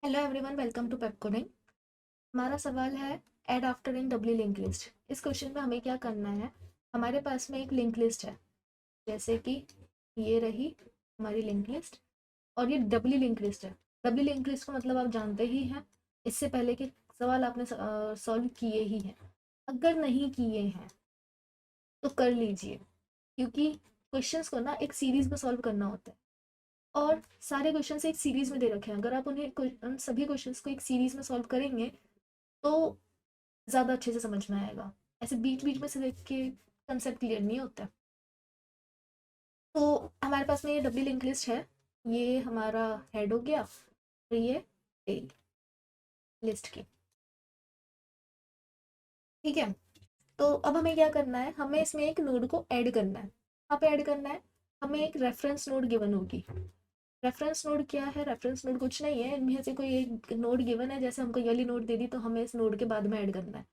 Hello everyone, welcome to Pepcoding. हमारा सवाल है add after in W link list. इस क्वेश्चन में हमें क्या करना है। हमारे पास में एक लिंक लिस्ट है, जैसे कि ये रही हमारी लिंक लिस्ट, और ये डब्ल्यू लिंक लिस्ट है। डब्ल्यू लिंक लिस्ट का मतलब आप जानते ही हैं, इससे पहले के सवाल आपने सॉल्व किए ही हैं। अगर नहीं किए हैं तो कर लीजिए, क्योंकि क्वेश्चंस को ना एक सीरीज में सॉल्व करना होता है, और सारे क्वेश्चन एक सीरीज में दे रखे हैं। अगर आप उन सभी क्वेश्चंस को एक सीरीज में सॉल्व करेंगे तो ज़्यादा अच्छे से समझ में आएगा। ऐसे बीच बीच में से देख के कंसेप्ट क्लियर नहीं होता। तो हमारे पास में ये डब्ल्यू लिंक लिस्ट है। ये हमारा हेड हो गया और ये टेल लिस्ट की। ठीक है, तो अब हमें क्या करना है, हमें इसमें एक नोड को ऐड करना है। कहाँ पे ऐड करना है, हमें एक रेफरेंस नोड गिवन होगी। रेफरेंस नोड क्या है, रेफरेंस नोड कुछ नहीं है, इनमें से कोई एक नोड गिवन है। जैसे हमको ये वाली नोड दे दी तो हमें इस नोड के बाद में ऐड करना है।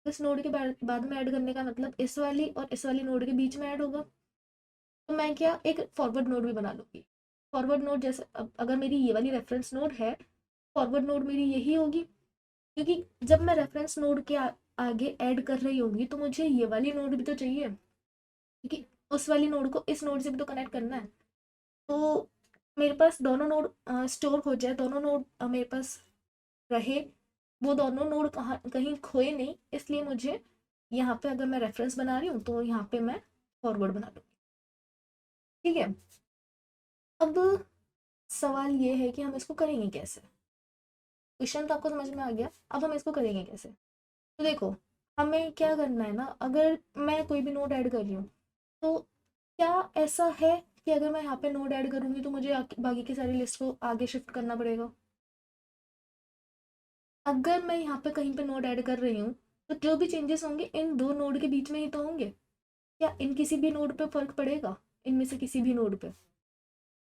इस नोड के बाद में ऐड करने का मतलब इस वाली और इस वाली नोड के बीच में ऐड होगा। तो मैं क्या एक फॉरवर्ड नोड भी बना लूँगी। फॉरवर्ड नोड जैसे अब अगर मेरी ये वाली रेफरेंस नोड है, फॉरवर्ड नोड मेरी यही होगी, क्योंकि जब मैं रेफरेंस नोड के आगे ऐड कर रही होंगी तो मुझे ये वाली नोड भी तो चाहिए, क्योंकि उस वाली नोड को इस नोड से भी तो कनेक्ट करना है। तो मेरे पास दोनों नोड स्टोर हो जाए, दोनों नोड मेरे पास रहे, वो दोनों नोड कहाँ कहीं खोए नहीं। इसलिए मुझे यहाँ पे अगर मैं रेफरेंस बना रही हूँ तो यहाँ पे मैं फॉरवर्ड बना लूँगी। ठीक है, अब सवाल ये है कि हम इसको करेंगे कैसे। क्वेश्चन तो आपको समझ में आ गया, अब हम इसको करेंगे कैसे। तो देखो, हमें क्या करना है ना, अगर मैं कोई भी नोड ऐड कर रही हूँ तो क्या ऐसा है कि अगर मैं यहाँ पे नोड ऐड करूँगी तो मुझे बाकी की सारी लिस्ट को आगे शिफ्ट करना पड़ेगा। अगर मैं यहाँ पे कहीं पे नोड ऐड कर रही हूँ तो जो भी चेंजेस होंगे इन दो नोड के बीच में ही तो होंगे। क्या इन किसी भी नोड पे फर्क पड़ेगा, इनमें से किसी भी नोड पे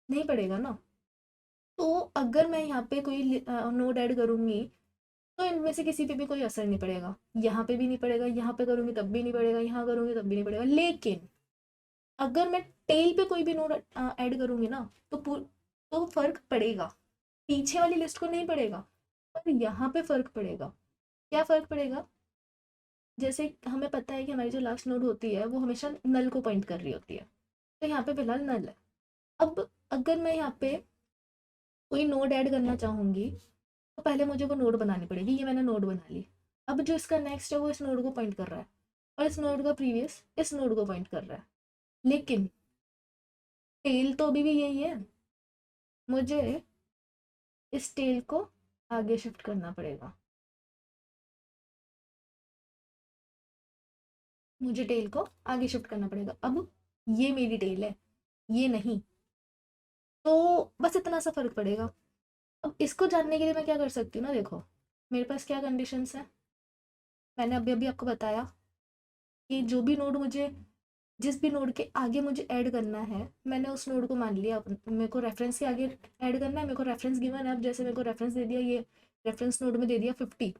नहीं पड़ेगा ना। तो अगर मैं यहाँ पे कोई नोड ऐड करूँगी तो इनमें से किसी पे भी कोई असर नहीं पड़ेगा। यहाँ पे भी नहीं पड़ेगा, यहाँ पे करूँगी तब भी नहीं पड़ेगा, यहाँ करूँगी तब भी नहीं पड़ेगा। लेकिन अगर मैं टेल पे कोई भी नोड ऐड करूँगी ना तो फर्क पड़ेगा। पीछे वाली लिस्ट को नहीं पड़ेगा, पर यहाँ पे फर्क पड़ेगा। क्या फर्क पड़ेगा, जैसे हमें पता है कि हमारी जो लास्ट नोड होती है वो हमेशा नल को पॉइंट कर रही होती है, तो यहाँ पे फिलहाल नल है। अब अगर मैं यहाँ पे कोई नोड ऐड करना चाहूँगी तो पहले मुझे वो नोड बनानी पड़ेगी। ये मैंने नोड बना ली। अब जो इसका नेक्स्ट है वो इस नोड को पॉइंट कर रहा है, और इस नोड का प्रीवियस इस नोड को पॉइंट कर रहा है। लेकिन टेल तो अभी भी यही है, मुझे इस टेल को आगे शिफ्ट करना पड़ेगा। मुझे टेल को आगे शिफ्ट करना पड़ेगा। अब ये मेरी टेल है, ये नहीं। तो बस इतना सा फर्क पड़ेगा। अब इसको जानने के लिए मैं क्या कर सकती हूँ ना, देखो मेरे पास क्या कंडीशंस हैं। मैंने अभी अभी आपको बताया कि जो भी नोड मुझे जिस भी नोड के आगे मुझे ऐड करना है, मैंने उस नोड को मान लिया। मेरे को रेफरेंस के आगे ऐड करना है, मेरे को रेफरेंस गिवन है। अब जैसे मेरे को रेफरेंस दे दिया, ये रेफरेंस नोड में दे दिया 50,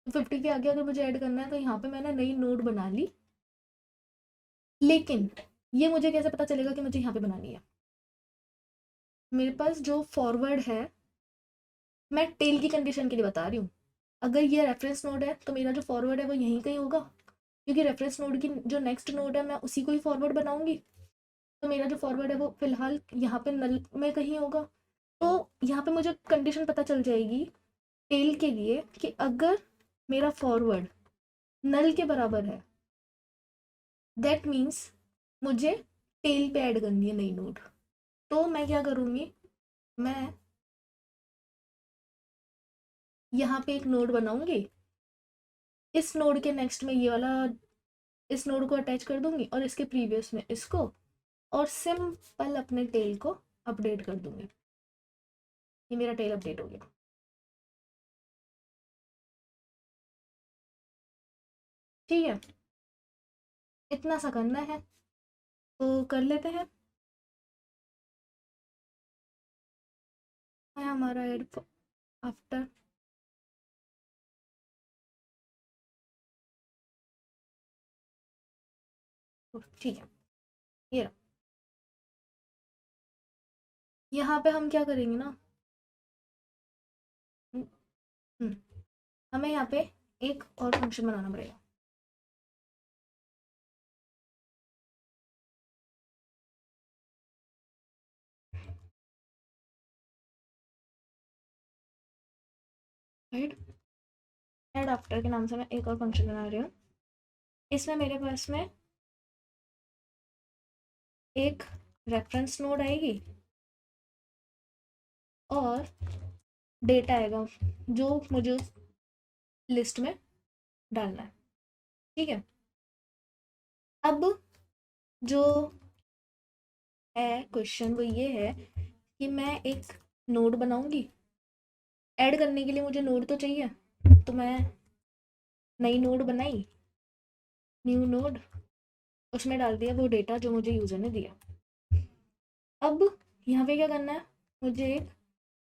तो 50 के आगे अगर मुझे ऐड करना है तो यहाँ पे मैंने नई नोड बना ली। लेकिन ये मुझे कैसे पता चलेगा कि मुझे यहाँ पे बनानी है। मेरे पास जो फॉरवर्ड है, मैं टेल की कंडीशन के लिए बता रही हूँ। अगर ये रेफरेंस नोड है तो मेरा जो फॉरवर्ड है वो यहीं कहीं होगा, क्योंकि रेफरेंस नोड की जो नेक्स्ट नोड है मैं उसी को ही फॉरवर्ड बनाऊंगी। तो मेरा जो फॉरवर्ड है वो फिलहाल यहाँ पे नल में कहीं होगा। तो यहाँ पे मुझे कंडीशन पता चल जाएगी टेल के लिए कि अगर मेरा फॉरवर्ड नल के बराबर है, दैट मीन्स मुझे टेल पे ऐड करनी है नई नोड। तो मैं क्या करूँगी, मैं यहाँ पे एक नोड बनाऊंगी। इस नोड के नेक्स्ट में ये वाला, इस नोड को अटैच कर दूंगी, और इसके प्रीवियस में इसको, और सिंपल अपने टेल को अपडेट कर दूंगी। ये मेरा टेल अपडेट हो गया। ठीक है, इतना सा करना है, तो कर लेते हैं। है हमारा एड आफ्टर। ठीक है, ये रहा। यहाँ पे हम क्या करेंगे ना, हमें यहाँ पे एक और फंक्शन बनाना पड़ेगा। राइट, एड आफ्टर के नाम से मैं एक और फंक्शन बना रही हूँ। इसमें मेरे पास में एक रेफरेंस नोड आएगी और डेटा आएगा जो मुझे उस लिस्ट में डालना है। ठीक है, अब जो है क्वेश्चन वो ये है कि मैं एक नोड बनाऊंगी। ऐड करने के लिए मुझे नोड तो चाहिए, तो मैं नई नोड बनाई, न्यू नोड, उसमें डाल दिया वो डेटा जो मुझे यूज़र ने दिया। अब यहाँ पे क्या करना है, मुझे एक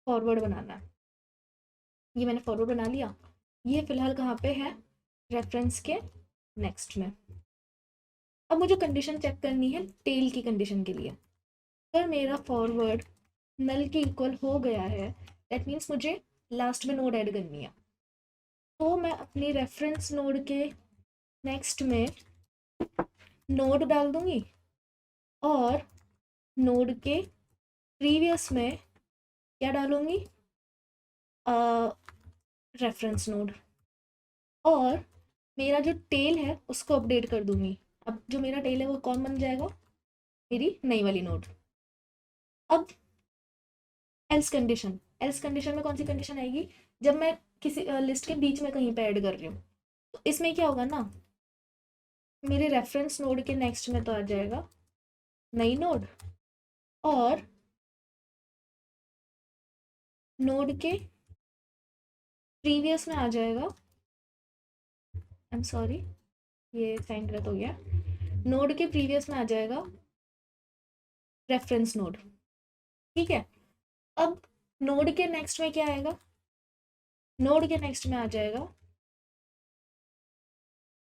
फॉरवर्ड बनाना है। ये मैंने फॉरवर्ड बना लिया। ये फिलहाल कहाँ पे है, रेफरेंस के नेक्स्ट में। अब मुझे कंडीशन चेक करनी है टेल की कंडीशन के लिए। अगर मेरा फॉरवर्ड नल के इक्वल हो गया है, दैट मीन्स मुझे लास्ट में नोड ऐड करनी है। तो मैं अपनी रेफरेंस नोड के नेक्स्ट में नोड डाल दूंगी और नोड के प्रीवियस में क्या डालूंगी, रेफरेंस नोड। और मेरा जो टेल है उसको अपडेट कर दूंगी। अब जो मेरा टेल है वो कौन बन जाएगा, मेरी नई वाली नोड। अब एल्स कंडीशन में कौन सी कंडीशन आएगी, जब मैं किसी लिस्ट के बीच में कहीं पे ऐड कर रही हूँ, तो इसमें क्या होगा ना, मेरे रेफरेंस नोड के नेक्स्ट में तो आ जाएगा नई नोड और नोड के प्रीवियस में आ जाएगा, आई एम सॉरी ये साइन गलत हो गया, नोड के प्रीवियस में आ जाएगा रेफरेंस नोड। ठीक है, अब नोड के नेक्स्ट में क्या आएगा, नोड के नेक्स्ट में आ जाएगा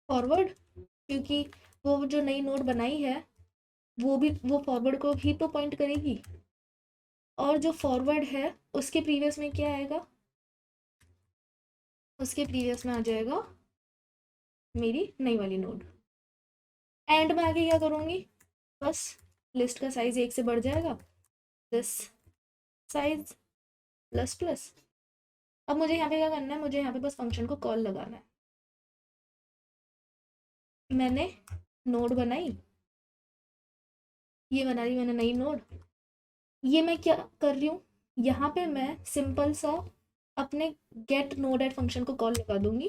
फॉरवर्ड, क्योंकि वो जो नई नोड बनाई है वो फॉरवर्ड को ही तो पॉइंट करेगी। और जो फॉरवर्ड है उसके प्रीवियस में क्या आएगा, उसके प्रीवियस में आ जाएगा मेरी नई वाली नोड। एंड में आगे क्या करूँगी, बस लिस्ट का साइज 1 से बढ़ जाएगा, दिस साइज प्लस प्लस। अब मुझे यहाँ पे क्या करना है, मुझे यहाँ पे बस फंक्शन को कॉल लगाना है। मैंने नोड बनाई, ये बना रही मैंने नई नोड। ये मैं क्या कर रही हूँ, यहाँ पे मैं सिंपल सा अपने गेट नोडेड फंक्शन को कॉल लगा दूंगी।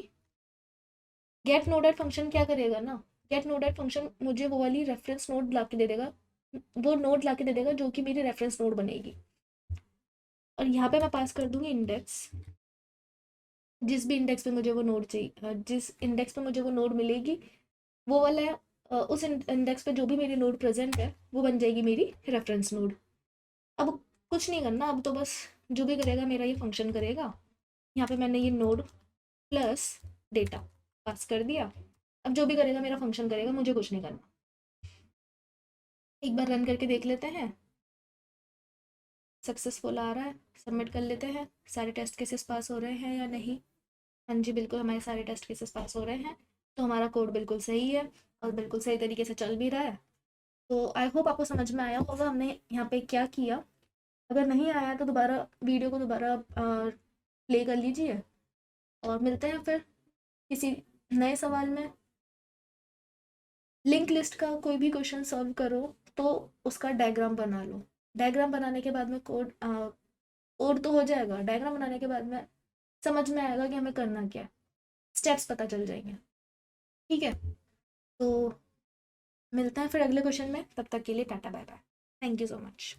गेट नोडेड फंक्शन क्या करेगा ना, गेट नोडेड फंक्शन मुझे वो वाली रेफरेंस नोड ला के दे देगा, वो नोड ला के दे देगा जो कि मेरी रेफरेंस नोड बनेगी। और यहाँ पे मैं पास कर दूंगी इंडेक्स, जिस भी इंडेक्स पे मुझे वो नोड चाहिए, जिस इंडेक्स पे मुझे वो नोड मिलेगी वो वाला उस इंडेक्स पे जो भी मेरी नोड प्रेजेंट है वो बन जाएगी मेरी रेफरेंस नोड। अब कुछ नहीं करना, अब तो बस जो भी करेगा मेरा ये फंक्शन करेगा। यहाँ पे मैंने ये नोड प्लस डेटा पास कर दिया। अब जो भी करेगा मेरा फंक्शन करेगा, मुझे कुछ नहीं करना। एक बार रन करके देख लेते हैं, सक्सेसफुल आ रहा है, सबमिट कर लेते हैं, सारे टेस्ट केसेस पास हो रहे हैं या नहीं। हाँ जी बिल्कुल हमारे सारे टेस्ट केसेस पास हो रहे हैं, तो हमारा कोड बिल्कुल सही है और बिल्कुल सही तरीके से चल भी रहा है। तो आई होप आपको समझ में आया होगा हमने यहाँ पे क्या किया। अगर नहीं आया तो दोबारा वीडियो को दोबारा प्ले कर लीजिए और मिलते हैं फिर किसी नए सवाल में। लिंक लिस्ट का कोई भी क्वेश्चन सॉल्व करो तो उसका डायग्राम बना लो। डायग्राम बनाने के बाद में कोड तो हो जाएगा, डायग्राम बनाने के बाद में समझ में आएगा कि हमें करना क्या है, स्टेप्स पता चल जाएंगे। ठीक है, तो मिलते हैं फिर अगले क्वेश्चन में, तब तक के लिए tata bye bye, thank you so much.